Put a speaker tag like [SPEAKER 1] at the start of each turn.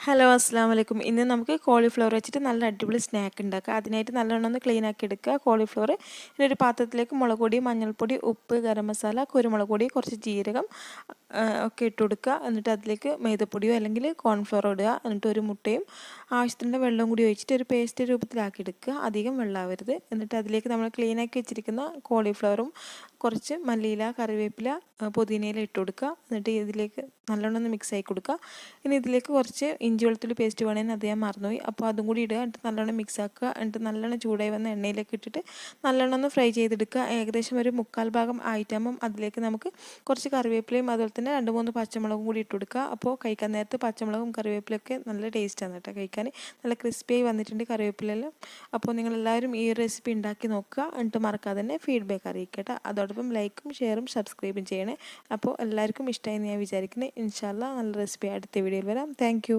[SPEAKER 1] Hello അസ്സാം വലൈക്കും. ഇന്ന് നമുക്ക് കോളിഫ്ലവർ വെച്ചിട്ട് നല്ല അടിപൊളി സ്നാക്ക് ഉണ്ടാക്കാം. അതിനായിട്ട് നല്ലോണം ഒന്ന് ക്ലീൻ ആക്കി എടുക്കുക. കോളിഫ്ലവർ ഒരു പാത്രത്തിലേക്ക് മുളക് പൊടി, മഞ്ഞൾപ്പൊടി, ഉപ്പ്, ഗരം മസാല, കുരുമുളക് പൊടി, കുറച്ച് ജീരകം ഒക്കെ ഇട്ട് കൊടുക്കുക. എന്നിട്ട് അതിലേക്ക് മൈദപ്പൊടിയോ അല്ലെങ്കിൽ കോൺഫ്ലവറോ ഇടുക. എന്നിട്ട് ഒരു മുട്ടയും ആവശ്യത്തിൻ്റെ വെള്ളവും കൂടി ഒഴിച്ചിട്ട് ഒരു പേസ്റ്റ് രൂപത്തിലാക്കി എടുക്കുക. അധികം വെള്ളമാവരുത്. എന്നിട്ട് അതിലേക്ക് നമ്മൾ ക്ലീൻ ആക്കി വെച്ചിരിക്കുന്ന കോളിഫ്ലവറും കുറച്ച് മല്ലിയില, കറിവേപ്പില, പുതിനയില ഇട്ട് കൊടുക്കുക. എന്നിട്ട് ഇതിലേക്ക് നല്ലോണം ഒന്ന് മിക്സ് ആക്കി കൊടുക്കുക. ഇനി ഇതിലേക്ക് കുറച്ച് ഇഞ്ചി വെളുത്തുള്ളി പേസ്റ്റ് വേണമെങ്കിൽ അത് ഞാൻ മറന്നുപോയി. അപ്പോൾ അതും കൂടി ഇടുക. എന്നിട്ട് നല്ലോണം മിക്സ് ആക്കുക. എന്നിട്ട് നല്ലോണം ചൂടായി വന്ന എണ്ണയിലേക്ക് ഇട്ടിട്ട് നല്ലോണം ഒന്ന് ഫ്രൈ ചെയ്തെടുക്കുക. ഏകദേശം ഒരു 1/4 ഭാഗം ആയിട്ടാകുമ്പം അതിലേക്ക് നമുക്ക് കുറച്ച് കറിവേപ്പിലയും അതുപോലെ തന്നെ 2-3 പച്ചമുളകും കൂടി ഇട്ട് കൊടുക്കുക. അപ്പോൾ കഴിക്കാൻ നേരത്ത് പച്ചമുളകും കറിവേപ്പിലയൊക്കെ നല്ല ടേസ്റ്റാണ് കേട്ടോ. കഴിക്കാൻ നല്ല ക്രിസ്പിയായി വന്നിട്ടുണ്ട് കറിവേപ്പിലെല്ലാം. അപ്പോൾ നിങ്ങളെല്ലാവരും ഈ റെസിപ്പി ഉണ്ടാക്കി നോക്കുക. എന്നിട്ട് മറക്കാതെ തന്നെ ഫീഡ്ബാക്ക് അറിയിക്കട്ടെ. അതോടൊപ്പം ലൈക്കും ഷെയറും സബ്സ്ക്രൈബും ചെയ്യണേ. അപ്പോൾ എല്ലാവർക്കും ഇഷ്ടമായി ഞാൻ വിചാരിക്കുന്നത്. ഇൻഷാ അല്ലാ നല്ല റെസിപ്പി അടുത്ത വീഡിയോയിൽ വരാം. Thank you.